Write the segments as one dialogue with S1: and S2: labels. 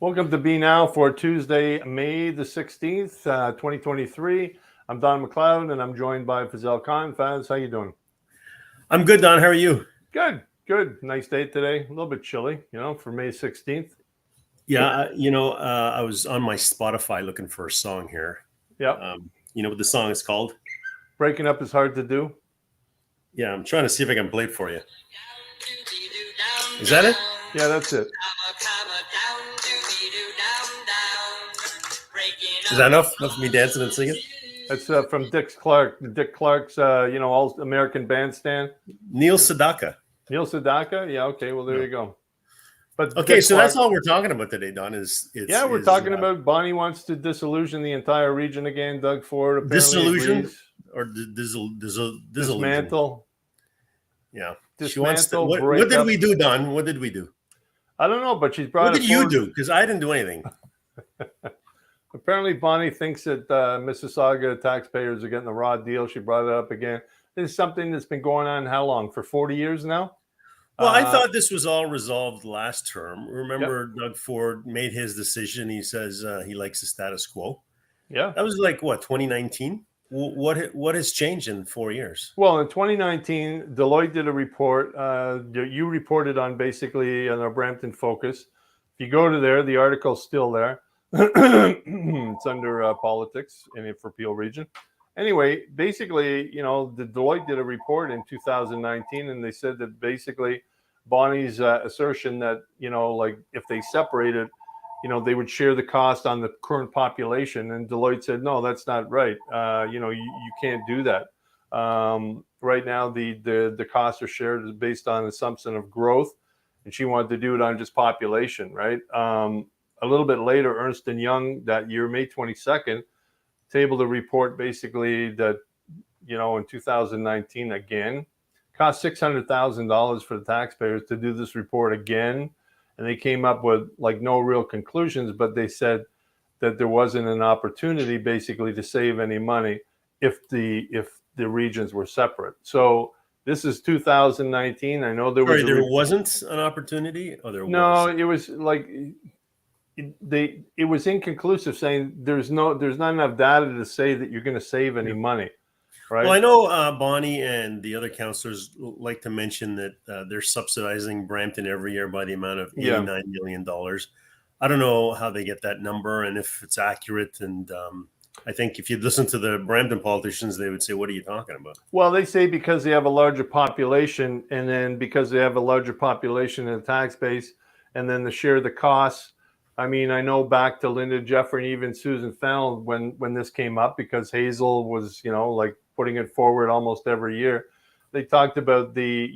S1: Welcome to Be Now for Tuesday, May the 16th, 2023. I'm Don McLeod, and I'm joined by Fazal Khan. Faz, how you doing?
S2: I'm good, Don. How are you?
S1: Good, good. Nice day today. A little bit chilly, for May 16th.
S2: Yeah, I was on my Spotify looking for a song here.
S1: Yeah.
S2: You know what the song is called?
S1: Breaking Up is Hard to Do.
S2: Yeah, I'm trying to see if I can play it for you. Is that it?
S1: Yeah, that's it.
S2: Is that enough? Enough for me dancing and singing?
S1: That's from Dick Clark's, All American Bandstand.
S2: Neil Sedaka.
S1: Neil Sedaka? Yeah, okay. Well, there you go. But
S2: okay,
S1: Dick
S2: so
S1: Clark,
S2: that's all we're talking about today, Don.
S1: We're talking about Bonnie wants to disillusion the entire region again. Doug Ford apparently
S2: disillusion
S1: agrees.
S2: Or
S1: Dismantle.
S2: Yeah.
S1: Dismantle.
S2: Wants to, what did we do, Don? What did we do?
S1: I don't know, but she's brought.
S2: What did you do? Because I didn't do anything.
S1: Apparently, Bonnie thinks that Mississauga taxpayers are getting a raw deal. She brought it up again. This is something that's been going on how long? For 40 years now?
S2: Well, I thought this was all resolved last term. Remember,
S1: Yep.
S2: Doug Ford made his decision. He says he likes the status quo.
S1: Yeah.
S2: That was like, what, 2019? What has changed in 4 years?
S1: Well, in 2019, Deloitte did a report. You reported on basically on our Brampton focus. If you go to there, the article's still there. It's under politics and for Peel Region. Anyway, basically, the Deloitte did a report in 2019, and they said that basically Bonnie's assertion that, if they separated, they would share the cost on the current population. And Deloitte said, no, that's not right. You can't do that. Right now, the costs are shared based on assumption of growth, and she wanted to do it on just population, right? A little bit later, Ernst & Young that year, May 22nd, tabled a report basically that, in 2019 again, cost $600,000 for the taxpayers to do this report again. And they came up with no real conclusions, but they said that there wasn't an opportunity basically to save any money if the regions were separate. So this is 2019. I know there
S2: wasn't an opportunity. Oh, there was.
S1: No, it was it was inconclusive, saying there's not enough data to say that you're going to save any money. Right.
S2: Well, I know Bonnie and the other councillors like to mention that they're subsidizing Brampton every year by the amount of $89 million. I don't know how they get that number and if it's accurate. And I think if you listen to the Brampton politicians, they would say, what are you talking about?
S1: Well, they say because they have a larger population, and then because they have a larger population in the tax base, and then to share the costs. I mean, I know back to Linda Jeffrey and even Susan Fennell when this came up, because Hazel was, putting it forward almost every year. They talked about the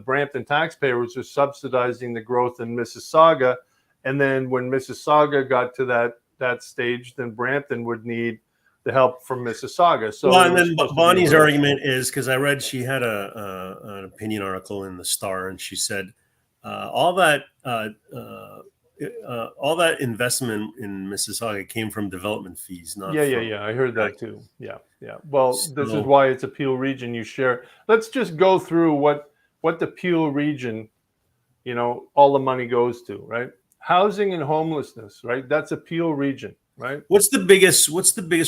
S1: Brampton taxpayers are subsidizing the growth in Mississauga. And then when Mississauga got to that stage, then Brampton would need the help from Mississauga. So,
S2: well, and then Bonnie's argument is, because I read she had an opinion article in the Star, and she said all that investment in Mississauga came from development fees. Not
S1: I heard that too. Yeah. Well, this is why it's a Peel region. You share. Let's just go through what the Peel region, all the money goes to, right? Housing and homelessness, right? That's a Peel region, right?
S2: What's the biggest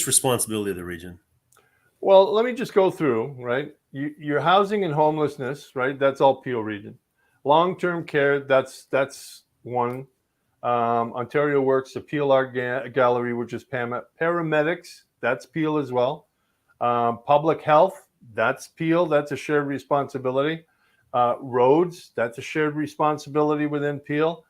S2: responsibility of the region?
S1: Well, let me just go through, right? Your housing and homelessness, right? That's all Peel region. Long-term care, that's one. Ontario Works, the Peel Art Gallery, which is paramedics, that's Peel as well. Public health, that's Peel, that's a shared responsibility. Roads, that's a shared responsibility within Peel.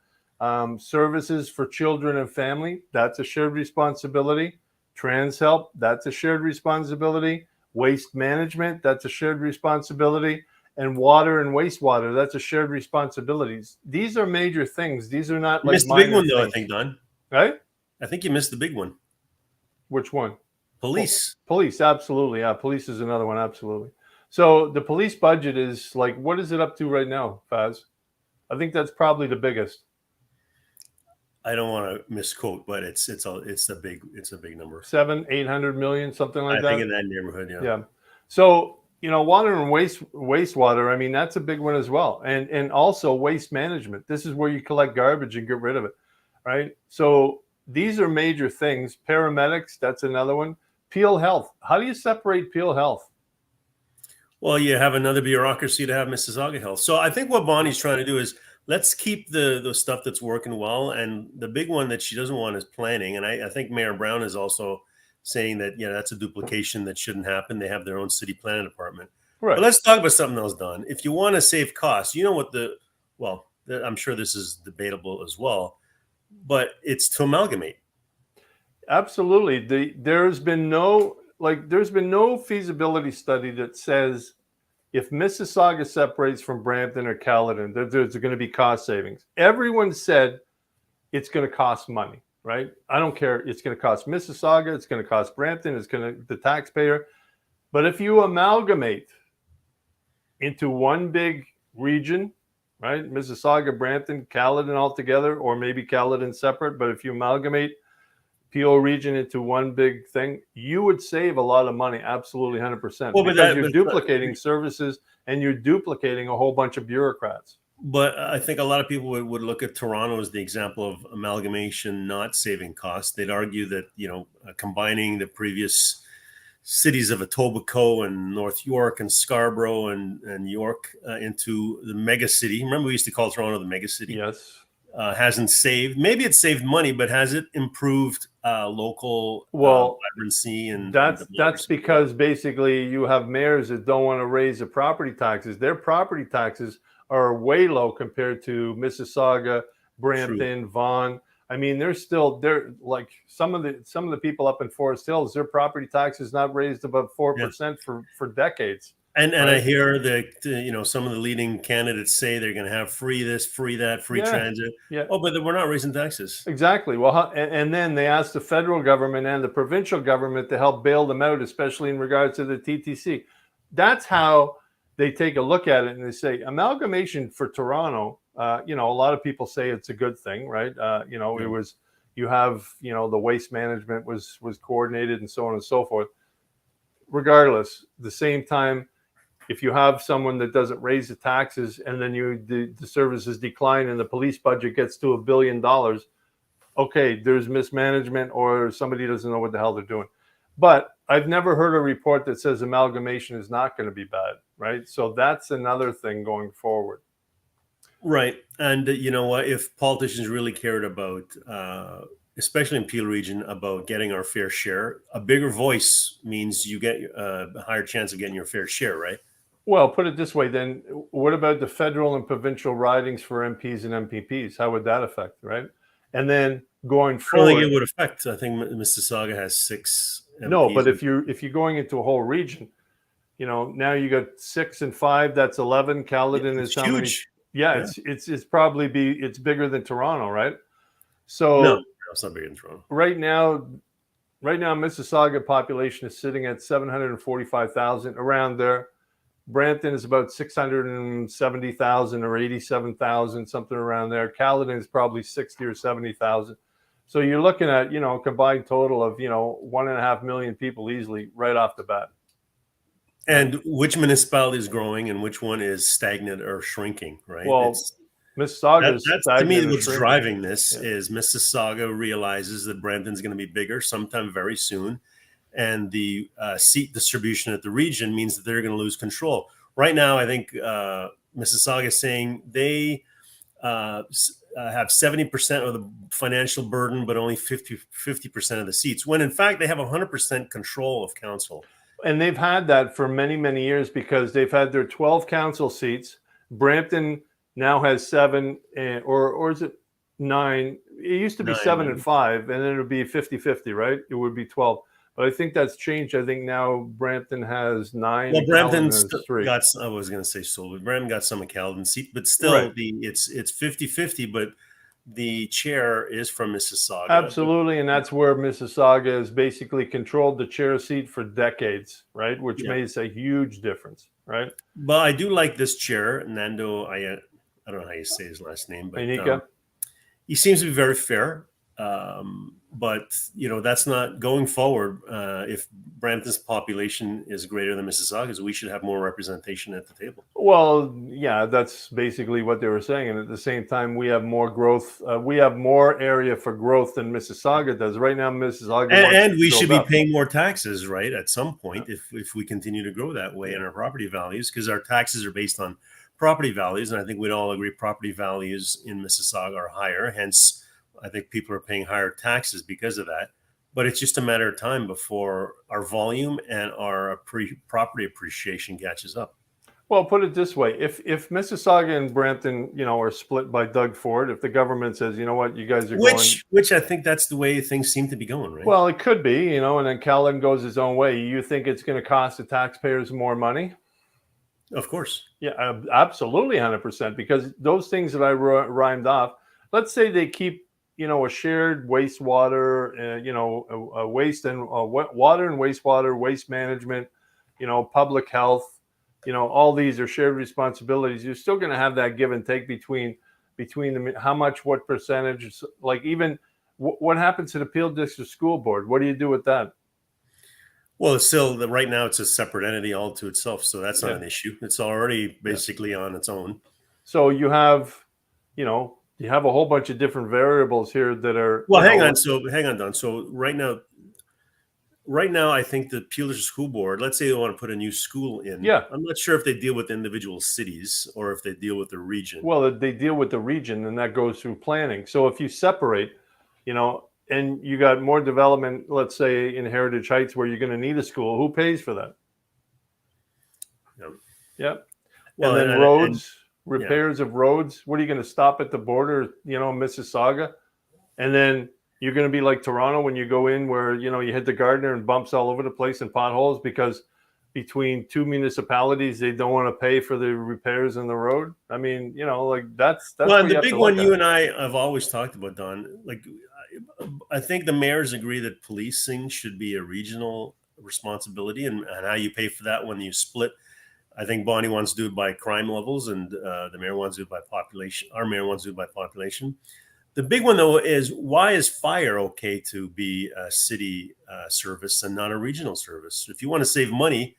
S1: Services for children and family, that's a shared responsibility. Trans help, that's a shared responsibility. Waste management, that's a shared responsibility. And water and wastewater, that's a shared responsibilities. These are major things. These are not
S2: you missed the big one, though, I think, Don.
S1: Right?
S2: I think you missed the big one.
S1: Which one?
S2: Police.
S1: Police, absolutely. Yeah, police is another one, absolutely. So the police budget is what is it up to right now, Faz? I think that's probably the biggest.
S2: I don't want to misquote, but it's a big number.
S1: 700-800 million, something like that.
S2: I think in that neighborhood, yeah.
S1: Yeah. So water and wastewater, I mean, that's a big one as well. And also waste management. This is where you collect garbage and get rid of it. right? So these are major things. Paramedics, that's another one. Peel Health. How do you separate Peel Health?
S2: Well, you have another bureaucracy to have Mississauga Health. So I think what Bonnie's trying to do is let's keep the stuff that's working well. And the big one that she doesn't want is planning. And I think Mayor Brown is also saying that, that's a duplication that shouldn't happen. They have their own city planning department.
S1: Right.
S2: But let's talk about something else, Don. If you want to save costs, I'm sure this is debatable as well, but it's to amalgamate.
S1: Absolutely. There's been no feasibility study that says if Mississauga separates from Brampton or Caledon, there's going to be cost savings. Everyone said it's going to cost money, right? I don't care. It's going to cost Mississauga. It's going to cost Brampton. It's going to the taxpayer. But if you amalgamate into one big region, right? Mississauga, Brampton, Caledon all together, or maybe Caledon separate. But if you amalgamate PO region into one big thing, you would save a lot of money. Absolutely, 100%.
S2: Well,
S1: because you're duplicating services and you're duplicating a whole bunch of bureaucrats.
S2: But I think a lot of people would look at Toronto as the example of amalgamation not saving costs. They'd argue that, combining the previous cities of Etobicoke and North York and Scarborough and York into the mega city. Remember, we used to call Toronto the mega city.
S1: Yes.
S2: Hasn't saved. Maybe it saved money, but has it improved local vibrancy? And
S1: that's because basically you have mayors that don't want to raise the property taxes. Their property taxes are way low compared to Mississauga, Brampton, True. Vaughan. I mean, they're like some of the people up in Forest Hills, their property tax is not raised above 4% for decades.
S2: And I hear that some of the leading candidates say they're going to have free this, free that, free transit.
S1: Yeah.
S2: Oh, but we're not raising taxes.
S1: Exactly. Well, and then they asked the federal government and the provincial government to help bail them out, especially in regards to the TTC. That's how they take a look at it, and they say amalgamation for Toronto. A lot of people say it's a good thing, right? It was, the waste management was coordinated and so on and so forth. Regardless, the same time, if you have someone that doesn't raise the taxes and then the services decline and the police budget gets to $1 billion, okay, there's mismanagement or somebody doesn't know what the hell they're doing. But I've never heard a report that says amalgamation is not going to be bad, right? So that's another thing going forward.
S2: Right. And you know what? If politicians really cared about, especially in Peel region, about getting our fair share, a bigger voice means you get a higher chance of getting your fair share, right?
S1: Well, put it this way, then what about the federal and provincial ridings for MPs and MPPs? How would that affect, right? And then going forward,
S2: I don't think it would affect. I think Mississauga has 6 MPs.
S1: No, but if you're going into a whole region, now you got 6 and 5, that's 11. Caledon is how
S2: huge.
S1: Many? Yeah, it's probably it's bigger than Toronto, right? So
S2: no, it's not bigger than Toronto.
S1: Right now, Mississauga population is sitting at 745,000, around there. Brampton is about 670,000 or 87,000, something around there. Caledon is probably 60 or 70,000. So you're looking at, a combined total of, 1.5 million people easily right off the bat.
S2: And which municipality is growing and which one is stagnant or shrinking, right?
S1: Well, Mississauga
S2: that's to me what's driving this is Mississauga realizes that Brampton's going to be bigger sometime very soon. And the seat distribution at the region means that they're going to lose control. Right now, I think Mississauga is saying they have 70% of the financial burden, but only 50% of the seats, when in fact they have 100% control of council.
S1: And they've had that for many, many years because they've had their 12 council seats. Brampton now has 7, or is it 9? It used to be 7 and 5, and then it would be 50-50, right? It would be 12. But I think that's changed. I think now Brampton has 9.
S2: Well, Brampton's got, I was going to say but Brampton got some of Caledon's seat, but still right. It's 50-50, but the chair is from Mississauga.
S1: Absolutely, and that's where Mississauga has basically controlled the chair seat for decades, right? Which makes a huge difference, right?
S2: But I do like this chair, Nando. I don't know how you say his last name, but
S1: Inika.
S2: He seems to be very fair. But that's not going forward. If Brampton's population is greater than Mississauga's, we should have more representation at the table.
S1: Well, yeah, that's basically what they were saying. And at the same time, we have more growth. We have more area for growth than Mississauga does. Right now, Mississauga
S2: And we
S1: build
S2: should be
S1: up.
S2: paying more taxes, right? At some point, if we continue to grow that way in our property values, because our taxes are based on property values, and I think we'd all agree property values in Mississauga are higher. Hence, I think people are paying higher taxes because of that. But it's just a matter of time before our volume and our property appreciation catches up.
S1: Well, put it this way: if Mississauga and Brampton, are split by Doug Ford, if the government says, you know what, you guys are
S2: which I think that's the way things seem to be going, right?
S1: Well, it could be, and then Caledon goes his own way. You think it's going to cost the taxpayers more money?
S2: Of course.
S1: Yeah, absolutely, 100%. Because those things that I rhymed off, let's say they keep, a shared wastewater, a waste and water and wastewater, waste management, public health. All these are shared responsibilities. You're still going to have that give and take between them. How much, what percentage? Like even what happens to the Peel District School Board? What do you do with that?
S2: Well, it's still right now it's a separate entity all to itself, so that's not an issue. It's already basically on its own.
S1: So you have a whole bunch of different variables here that are.
S2: Well, hang on, Don. So right now, I think the Peel District School Board, let's say they want to put a new school in.
S1: Yeah.
S2: I'm not sure if they deal with individual cities or if they deal with the region.
S1: Well, they deal with the region, and that goes through planning. So if you separate, and you got more development, let's say in Heritage Heights, where you're going to need a school, who pays for that? Yep. Well, and then roads, repairs of roads. What are you going to stop at the border, Mississauga? And then you're going to be like Toronto when you go in where, you hit the Gardner and bumps all over the place and potholes because between two municipalities, they don't want to pay for the repairs in the road. I mean, that's
S2: well, and the big one you and I have always talked about, Don, I think the mayors agree that policing should be a regional responsibility and how you pay for that when you split. I think Bonnie wants to do it by crime levels and the mayor wants to do it by population. Our mayor wants to do it by population. The big one, though, is why is fire okay to be a city service and not a regional service? If you want to save money,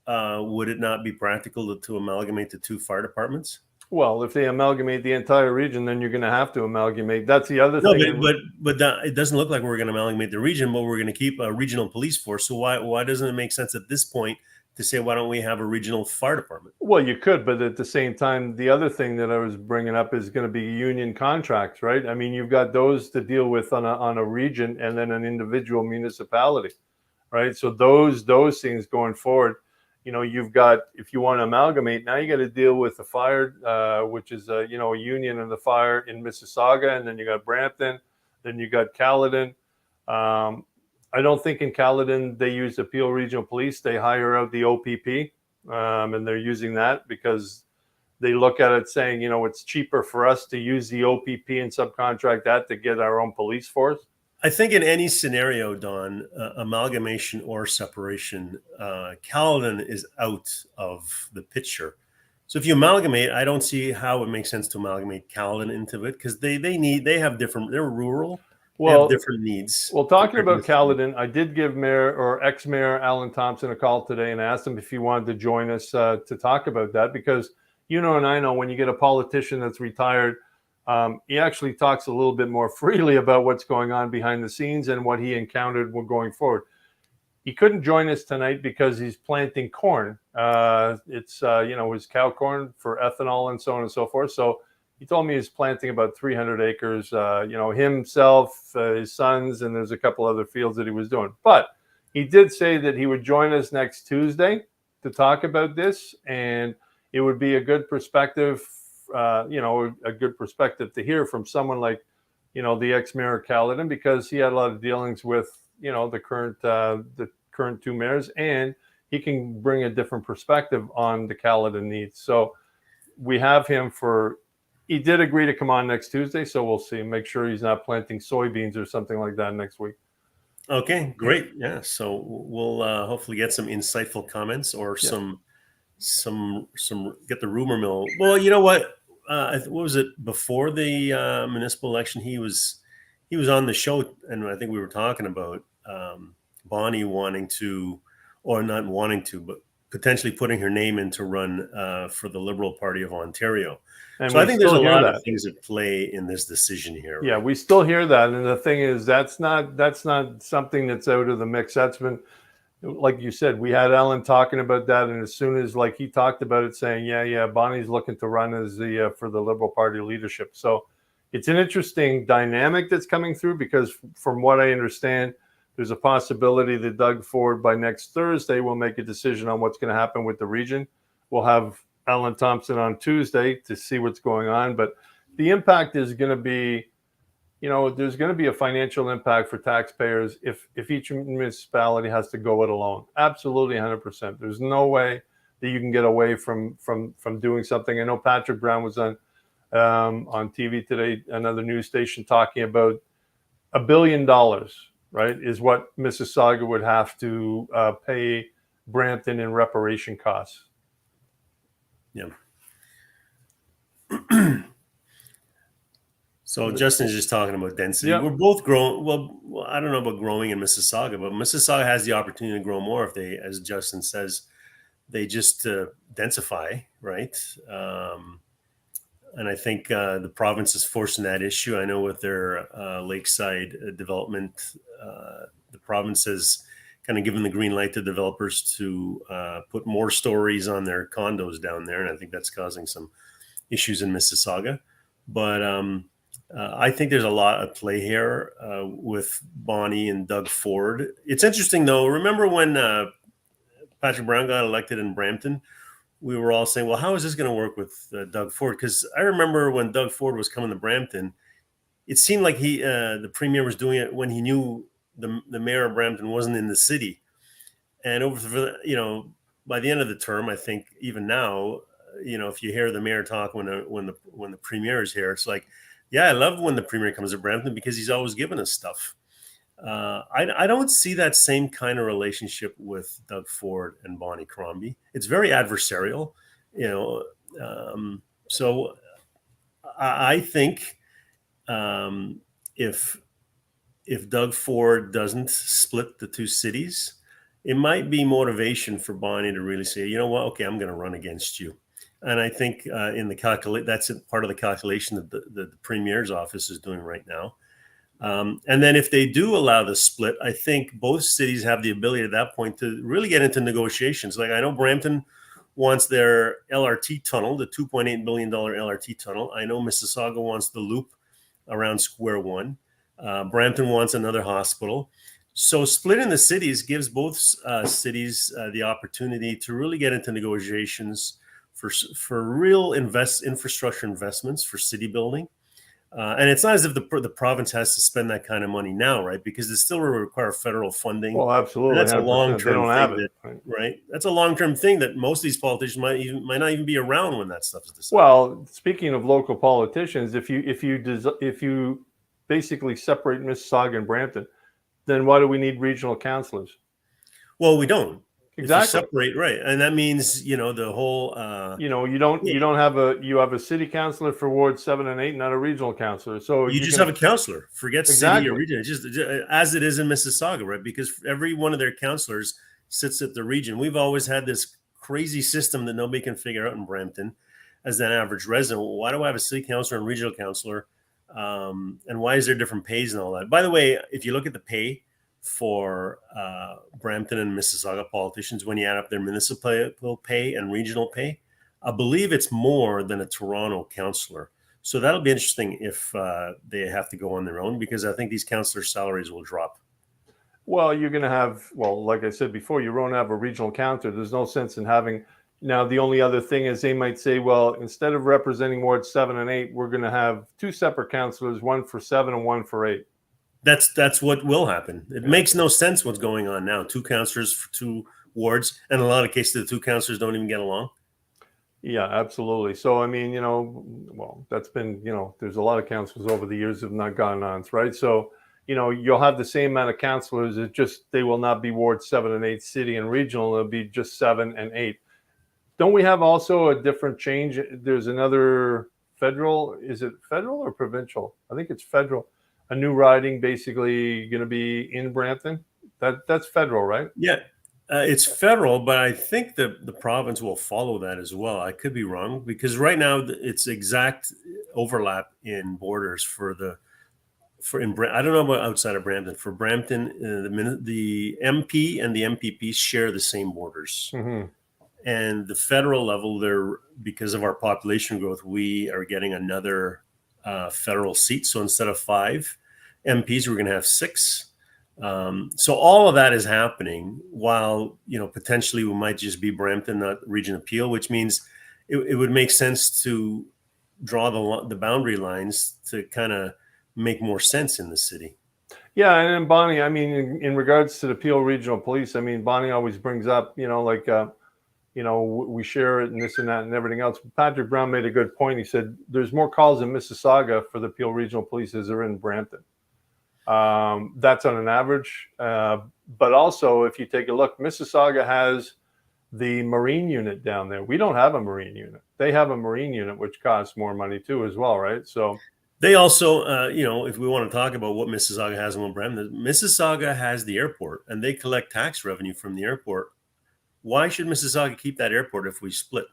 S2: would it not be practical to amalgamate the two fire departments?
S1: Well, if they amalgamate the entire region, then you're going to have to amalgamate. That's the other thing.
S2: But it doesn't look like we're going to amalgamate the region, but we're going to keep a regional police force. So why doesn't it make sense at this point to say, why don't we have a regional fire department?
S1: Well, you could, but at the same time, the other thing that I was bringing up is going to be union contracts, right? I mean, you've got those to deal with on a region and then an individual municipality, right? So those things going forward, you've got, if you want to amalgamate, now you got to deal with the fire, which is a union and the fire in Mississauga, and then you got Brampton, then you got Caledon. I don't think in Caledon they use the Peel Regional Police. They hire out the OPP, and they're using that because they look at it saying, it's cheaper for us to use the OPP and subcontract that to get our own police force.
S2: I think in any scenario, Don, amalgamation or separation, Caledon is out of the picture. So if you amalgamate, I don't see how it makes sense to amalgamate Caledon into it because they're rural. Well, have different needs.
S1: Well, talking about Caledon, I did give Mayor or ex-Mayor Alan Thompson a call today and asked him if he wanted to join us to talk about that because and I know when you get a politician that's retired, he actually talks a little bit more freely about what's going on behind the scenes and what he encountered going forward. He couldn't join us tonight because he's planting corn. It's his cow corn for ethanol and so on and so forth. So he told me he's planting about 300 acres, himself, his sons, and there's a couple other fields that he was doing. But he did say that he would join us next Tuesday to talk about this, and it would be a good perspective, a good perspective to hear from someone like, the ex-mayor of Caledon, because he had a lot of dealings with, the current two mayors, and he can bring a different perspective on the Caledon needs. So we have him he did agree to come on next Tuesday, so we'll see. Make sure he's not planting soybeans or something like that next week.
S2: Okay, great. Yeah, so we'll hopefully get some insightful comments or some get the rumor mill. Well, you know what? What was it before the municipal election? He was he was on the show, and I think we were talking about Bonnie wanting to, or not wanting to, but potentially putting her name in to run for the Liberal Party of Ontario.
S1: And
S2: So I
S1: we
S2: think there's
S1: still
S2: a
S1: hear
S2: lot of
S1: that.
S2: things at play in this decision here.
S1: Yeah,
S2: Right?
S1: we still hear that. And the thing is, that's not something that's out of the mix. That's been, like you said, we had Ellen talking about that, and as soon as like he talked about it, saying, yeah, Bonnie's looking to run as the for the Liberal Party leadership. So it's an interesting dynamic that's coming through, because from what I understand, there's a possibility that Doug Ford by next Thursday will make a decision on what's going to happen with the region. We'll have Ellen Thompson on Tuesday to see what's going on, but the impact is going to be, there's going to be a financial impact for taxpayers if each municipality has to go it alone. Absolutely, 100%. There's no way that you can get away from doing something. I know Patrick Brown was on TV today, another news station, talking about $1 billion, right, is what Mississauga would have to pay Brampton in reparation costs.
S2: Yeah. So Justin's just talking about density.
S1: Yep.
S2: We're both growing. Well, I don't know about growing in Mississauga, but Mississauga has the opportunity to grow more if they, as Justin says, they just densify, right? And I think the province is forcing that issue. I know with their lakeside development, the province has kind of given the green light to developers to put more stories on their condos down there, and I think that's causing some issues in Mississauga. But I think there's a lot at play here with Bonnie and Doug Ford. It's interesting, though. Remember when Patrick Brown got elected in Brampton? We were all saying, well, how is this going to work with Doug Ford? Because I remember when Doug Ford was coming to Brampton, it seemed like the premier was doing it when he knew the mayor of Brampton wasn't in the city. And by the end of the term, I think even now, if you hear the mayor talk when the premier is here, it's like, yeah, I love when the premier comes to Brampton because he's always giving us stuff. I don't see that same kind of relationship with Doug Ford and Bonnie Crombie. It's very adversarial, so I think if Doug Ford doesn't split the two cities, it might be motivation for Bonnie to really say, you know what, okay, I'm going to run against you. And I think that's part of the calculation that the premier's office is doing right now. And then if they do allow the split, I think both cities have the ability at that point to really get into negotiations. Like I know Brampton wants their LRT tunnel, the $2.8 billion LRT tunnel. I know Mississauga wants the loop around Square One. Brampton wants another hospital. So splitting the cities gives both cities the opportunity to really get into negotiations for real infrastructure investments for city building. And it's not as if the province has to spend that kind of money now, right? Because it still will require federal funding.
S1: Well, absolutely.
S2: And that's a
S1: 100%.
S2: long-term
S1: They don't
S2: thing,
S1: have it,
S2: right? That's a long-term thing that most of these politicians might not even be around when that stuff is decided.
S1: Well, speaking of local politicians, if you basically separate Mississauga and Brampton, then why do we need regional councillors?
S2: Well, we don't.
S1: Exactly.
S2: If you separate, right, and that means the whole.
S1: You have a city councillor for Ward 7 and 8, not a regional councillor. So
S2: you just have a councillor. Forget
S1: exactly.
S2: City or region. It's just as it is in Mississauga, right? Because every one of their councillors sits at the region. We've always had this crazy system that nobody can figure out in Brampton as an average resident. Why do I have a city councillor and regional councillor? And why is there different pays and all that? By the way, if you look at the pay for Brampton and Mississauga politicians, when you add up their municipal pay and regional pay, I believe it's more than a Toronto councillor. So that'll be interesting if they have to go on their own, because I think these councillor salaries will drop.
S1: Well, you're going to have, like I said before, you won't have a regional councillor. There's no sense in having. Now, the only other thing is they might say, well, instead of representing Ward 7 and 8, we're going to have two separate councillors, one for 7 and one for 8.
S2: That's what will happen. It makes no sense what's going on now. Two councillors for two wards, and in a lot of cases, the two councillors don't even get along.
S1: Yeah, absolutely. So, I mean, that's been, there's a lot of councillors over the years that have not gone on, right? So, you'll have the same amount of councillors. It's just they will not be Ward 7 and 8 city and regional. It'll be just 7 and 8. Don't we have also a different change? There's another federal. Is it federal or provincial? I think it's federal. a new riding basically going to be in Brampton? That's federal, right?
S2: Yeah, it's federal, but I think the province will follow that as well. I could be wrong because right now it's exact overlap in borders for the for in I don't know about outside of Brampton. For Brampton, the MP and the MPP share the same borders,
S1: Mm-hmm.
S2: and the federal level, there because of our population growth, we are getting another federal seat. So instead of 5 MPs, we're going to have 6. So all of that is happening while, potentially we might just be Brampton, not Region Appeal, which means it would make sense to draw the boundary lines to kind of make more sense in the city.
S1: Yeah, and then Bonnie, I mean, in regards to the Peel Regional Police, I mean, Bonnie always brings up, we share it and this and that and everything else. Patrick Brown made a good point. He said there's more calls in Mississauga for the Peel Regional Police as there are in Brampton. That's on an average. But also, if you take a look, Mississauga has the Marine unit down there. We don't have a Marine unit. They have a Marine unit, which costs more money too as well, right? So
S2: they also, if we want to talk about what Mississauga has and what Brampton, Mississauga has the airport and they collect tax revenue from the airport. Why should Mississauga keep that airport if we split?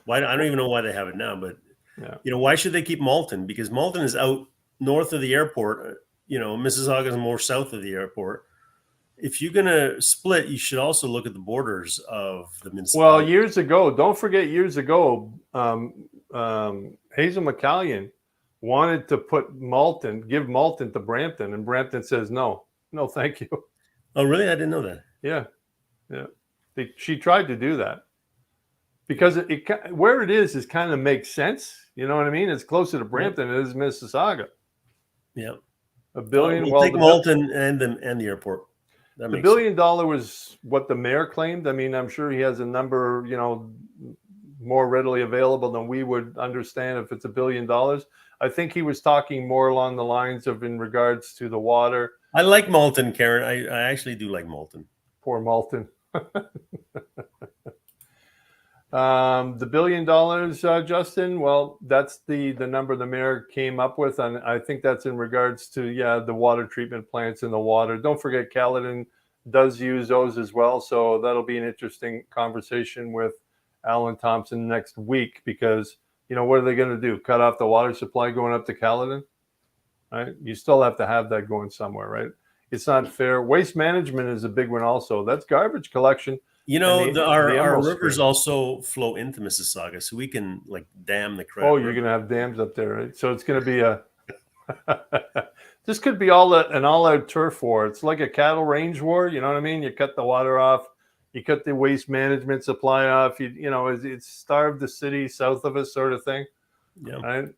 S2: Why? I don't even know why they have it now, but why should they keep Malton? Because Malton is out north of the airport. Mississauga is more south of the airport. If you're going to split, you should also look at the borders of the municipality.
S1: Well, years ago, don't forget years ago, Hazel McCallion wanted to give Malton to Brampton, and Brampton says no, thank you.
S2: Oh, really? I didn't know that.
S1: Yeah. She tried to do that because where it is kind of makes sense. You know what I mean? It's closer to Brampton than it is Mississauga.
S2: Yeah.
S1: $1 billion.
S2: We'll take Malton and the airport.
S1: The $1 billion was what the mayor claimed. I mean, I'm sure he has a number, more readily available than we would understand if it's $1 billion. I think he was talking more along the lines of in regards to the water.
S2: I like Malton, Karen. I actually do like Malton.
S1: Poor Malton. The $1 billion, Justin, well, that's the number the mayor came up with. And I think that's in regards to, the water treatment plants and the water. Don't forget Caledon does use those as well. So that'll be an interesting conversation with Alan Thompson next week because, what are they going to do? Cut off the water supply going up to Caledon? Right? You still have to have that going somewhere, right? It's not fair. Waste management is a big one also. That's garbage collection.
S2: Our rivers also flow into Mississauga, so we can dam the crap.
S1: Oh, you're going to have dams up there, right? So it's going to be this could be an all-out turf war. It's like a cattle range war. You know what I mean? You cut the water off. You cut the waste management supply off. It's starved the city south of us sort of thing.
S2: Yeah.
S1: Right?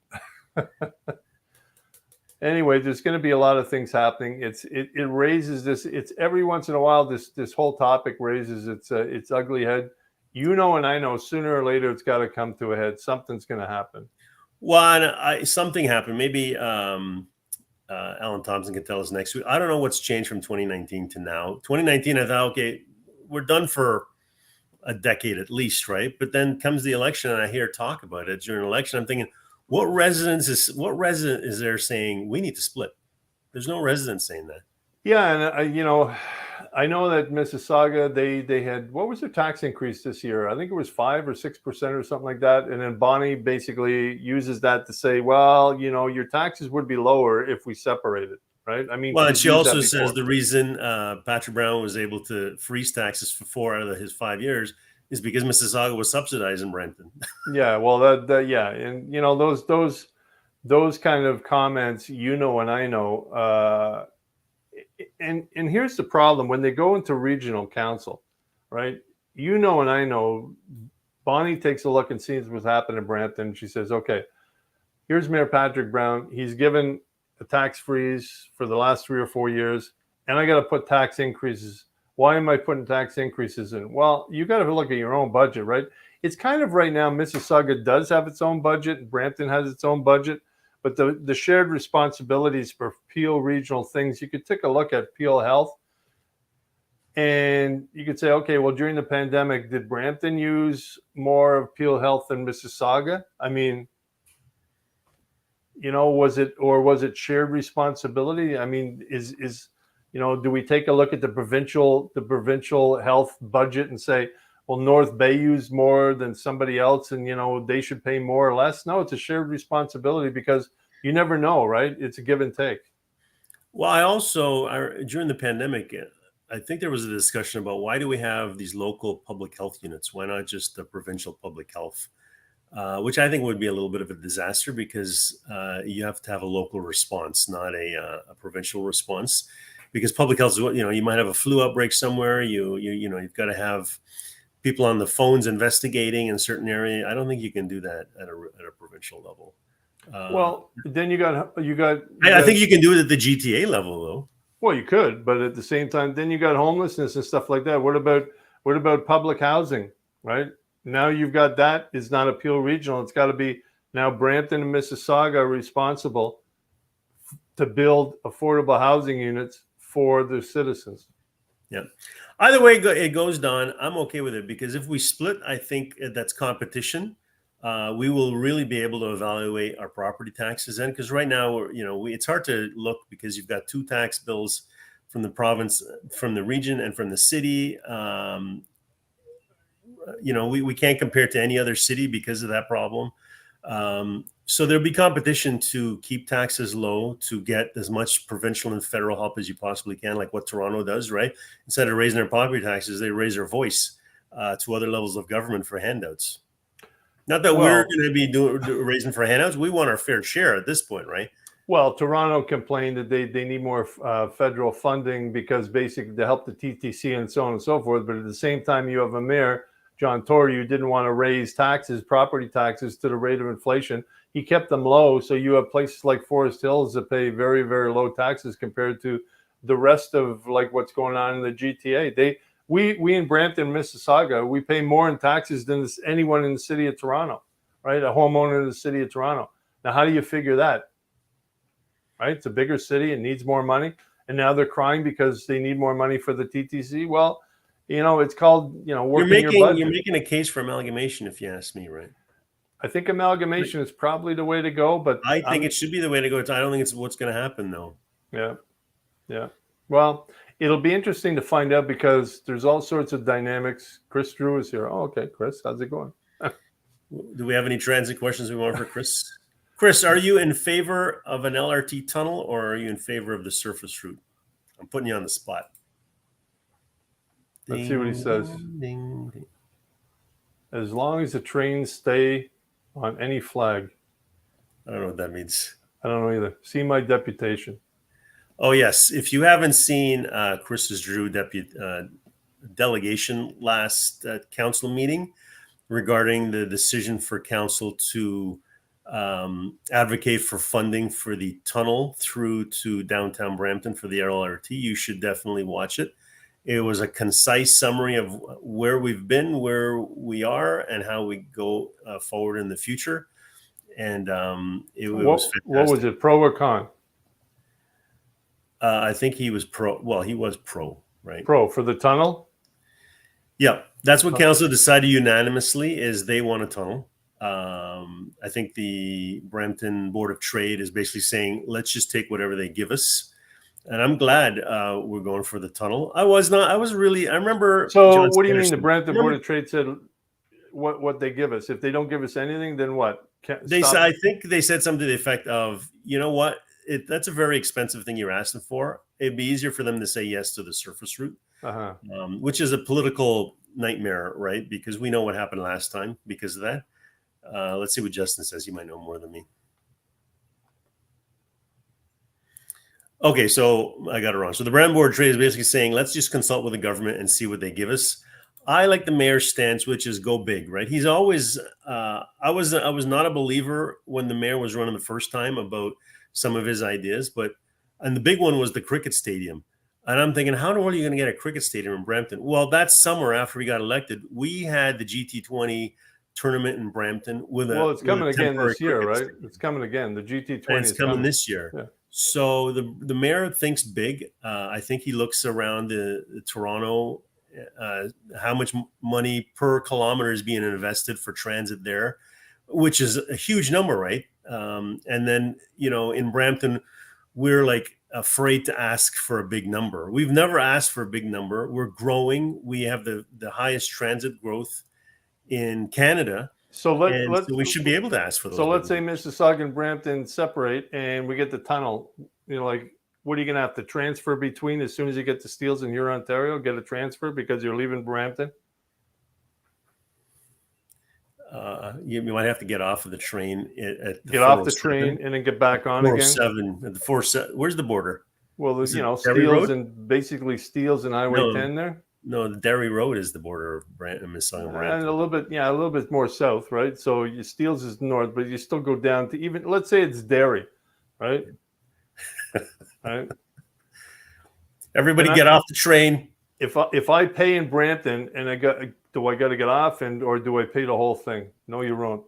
S1: Anyway, there's going to be a lot of things happening. It raises this. It's every once in a while this whole topic raises its ugly head. And I know sooner or later it's got to come to a head. Something's going to happen.
S2: Well, something happened. Maybe Alan Thompson can tell us next week. I don't know what's changed from 2019 to now. 2019, I thought, okay, we're done for a decade at least, right? But then comes the election, and I hear talk about it during the election. I'm thinking, what resident is there saying we need to split? There's no resident saying that.
S1: Yeah, and I know that Mississauga they had, what was their tax increase this year? I think it was 5 or 6% or something like that. And then Bonnie basically uses that to say, well, your taxes would be lower if we separated, right? I mean,
S2: well, and she also says the reason Patrick Brown was able to freeze taxes for 4 out of his 5 years is because Mississauga was subsidizing Brampton.
S1: Yeah, well, and those kind of comments, and I know, and here's the problem when they go into regional council, right? And I know, Bonnie takes a look and sees what's happened in Brampton. She says, okay, here's Mayor Patrick Brown. He's given a tax freeze for the last 3 or 4 years, and I got to put tax increases. Why am I putting tax increases in? Well, you got to look at your own budget, right? It's kind of right now, Mississauga does have its own budget, and Brampton has its own budget, but the shared responsibilities for Peel regional things, you could take a look at Peel Health, and you could say, okay, well, during the pandemic, did Brampton use more of Peel Health than Mississauga? I mean, was it shared responsibility? I mean, do we take a look at the provincial health budget and say, well, North Bay used more than somebody else, and they should pay more or less? No, it's a shared responsibility because you never know, right? It's a give and take.
S2: Well, during the pandemic, I think there was a discussion about why do we have these local public health units? Why not just the provincial public health? Which I think would be a little bit of a disaster because you have to have a local response, not a provincial response. Because public health is you might have a flu outbreak somewhere. You've got to have people on the phones investigating in a certain area. I don't think you can do that at a provincial level.
S1: Well, then you got.
S2: I think you can do it at the GTA level, though.
S1: Well, you could, but at the same time, then you got homelessness and stuff like that. What about public housing, right? Now you've got that is not a Peel Regional. It's got to be now Brampton and Mississauga are responsible to build affordable housing units for the citizens.
S2: Yeah. Either way it goes, Don, I'm okay with it because if we split, I think that's competition. We will really be able to evaluate our property taxes then, because right now, it's hard to look because you've got two tax bills from the province, from the region, and from the city. We can't compare to any other city because of that problem. So there'll be competition to keep taxes low, to get as much provincial and federal help as you possibly can, like what Toronto does, right? Instead of raising their property taxes, they raise their voice to other levels of government for handouts. Not that we're going to be raising for handouts. We want our fair share at this point, right?
S1: Well, Toronto complained that they need more federal funding because basically to help the TTC and so on and so forth. But at the same time, you have a mayor, John Tory, who didn't want to raise property taxes to the rate of inflation. He kept them low. So you have places like Forest Hills that pay very, very low taxes compared to the rest of like what's going on in the GTA. We in Brampton, Mississauga, we pay more in taxes than anyone in the city of Toronto, right? A homeowner in the city of Toronto. Now, how do you figure that? Right? It's a bigger city. It needs more money. And now they're crying because they need more money for the TTC. Well, it's called, working your budget.
S2: You're making a case for amalgamation, if you ask me, right?
S1: I think amalgamation is probably the way to go, but
S2: I think it should be the way to go. I don't think it's what's going to happen, though.
S1: Yeah. Well, it'll be interesting to find out because there's all sorts of dynamics. Chris Drew is here. Oh, okay, Chris, how's it going?
S2: Do we have any transit questions we want for Chris? Chris, are you in favor of an LRT tunnel or are you in favor of the surface route? I'm putting you on the spot.
S1: Let's see what he says.
S2: Ding, ding.
S1: As long as the trains stay on any flag.
S2: I don't know what that means.
S1: I don't know either. See my deputation.
S2: Oh, yes. If you haven't seen Chris's Drew delegation last council meeting regarding the decision for council to advocate for funding for the tunnel through to downtown Brampton for the LRT, you should definitely watch it. It was a concise summary of where we've been, where we are, and how we go forward in the future. And it was fantastic.
S1: What was it, pro or con?
S2: I think he was pro. Well, he was pro, right?
S1: Pro for the tunnel?
S2: Yeah, that's what council decided unanimously is they want a tunnel. I think the Brampton Board of Trade is basically saying, let's just take whatever they give us. And I'm glad we're going for the tunnel. I remember.
S1: So
S2: John
S1: what do you mean
S2: Sanderson.
S1: the Brampton Board of Trade said what they give us? If they don't give us anything, then what?
S2: I think they said something to the effect of, you know what? That's a very expensive thing you're asking for. It'd be easier for them to say yes to the surface route, which is a political nightmare, right? Because we know what happened last time because of that. Let's see what Justin says. He might know more than me. Okay, so I got it wrong. So the Brampton Board of Trade is basically saying, let's just consult with the government and see what they give us. I like the mayor's stance, which is go big, right? He's always, I was not a believer when the mayor was running the first time about some of his ideas, and the big one was the cricket stadium. And I'm thinking, how in the world are you going to get a cricket stadium in Brampton? Well, that summer after he got elected, we had the GT20 tournament in Brampton
S1: it's coming again this year, right? Stadium. It's coming again. The GT20
S2: is coming this year. Yeah. So the mayor thinks big. I think he looks around the Toronto, how much money per kilometer is being invested for transit there, which is a huge number, right? And then, in Brampton, we're like afraid to ask for a big number. We've never asked for a big number. We're growing. We have the highest transit growth in Canada.
S1: So
S2: So we should be able to ask for those.
S1: So let's say Mississauga and Brampton separate and we get the tunnel. Like, what are you going to have to transfer between as soon as you get to Steeles in Huron, Ontario? Get a transfer because you're leaving Brampton?
S2: You might have to get off of the train
S1: get off the train and then get back on again.
S2: 407 at the 47. Where's the border?
S1: Well, Steeles and basically Steeles and Highway 10 there.
S2: No, the Derry Road is the border of Mississauga.
S1: And a little bit more south, right? So Steeles is north, but you still go down to even. Let's say it's Derry, right? Right.
S2: Everybody get off the train.
S1: If I pay in Brampton and do I got to get off or do I pay the whole thing? No, you won't.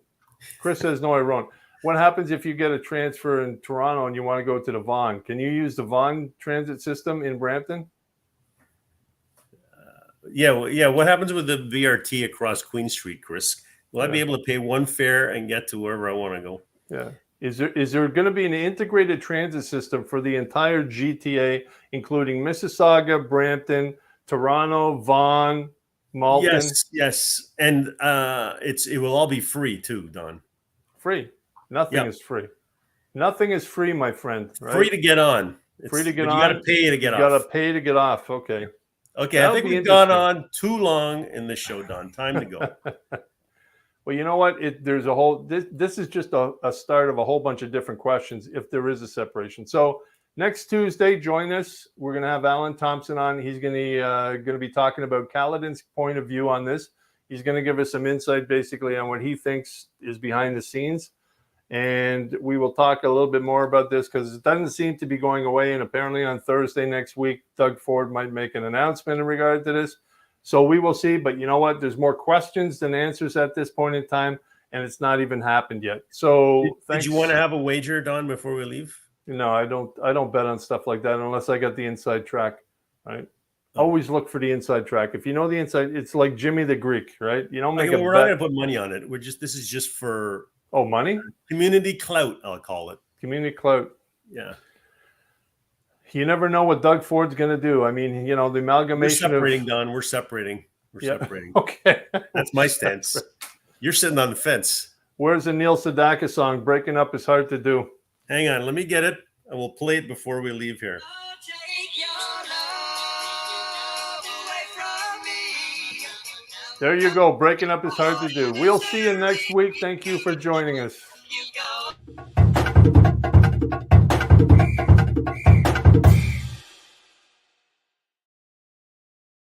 S1: Chris says no, I won't. What happens if you get a transfer in Toronto and you want to go to the Vaughan? Can you use the Vaughan transit system in Brampton?
S2: Yeah. What happens with the VRT across Queen Street, Chris? Will I be able to pay one fare and get to wherever I want to go?
S1: Yeah. Is there going to be an integrated transit system for the entire GTA, including Mississauga, Brampton, Toronto, Vaughan, Malton?
S2: Yes, and it will all be free too, Don.
S1: Free. Nothing is free. Nothing is free, my friend. Right?
S2: Free to get on.
S1: Free to get on.
S2: You got to pay to get off.
S1: You got to pay to get off. Okay.
S2: Okay, I think we've gone on too long in this show, Don. Time to go.
S1: Well, you know what? There's a whole. This is just a start of a whole bunch of different questions if there is a separation. So next Tuesday, join us. We're going to have Alan Thompson on. He's going to be talking about Caledon's point of view on this. He's going to give us some insight, basically, on what he thinks is behind the scenes. And we will talk a little bit more about this because it doesn't seem to be going away. And apparently on Thursday next week, Doug Ford might make an announcement in regard to this. So we will see. But you know what? There's more questions than answers at this point in time. And it's not even happened yet. So
S2: did you want to have a wager, Don, before we leave?
S1: No, I don't bet on stuff like that unless I got the inside track. Right. Always look for the inside track. If you know the inside, it's like Jimmy the Greek, right? You don't make
S2: we're not going to put money on it. This is just for
S1: money?
S2: Community clout, I'll call it.
S1: Community clout.
S2: Yeah.
S1: You never know what Doug Ford's going to do. I mean, the amalgamation.
S2: Don. We're separating. Separating.
S1: Okay.
S2: That's my stance. You're sitting on the fence.
S1: Where's the Neil Sedaka song? Breaking Up is Hard to Do.
S2: Hang on. Let me get it. I will play it before we leave here.
S1: There you go. Breaking Up is Hard to Do. We'll see you next week. Thank you for joining us.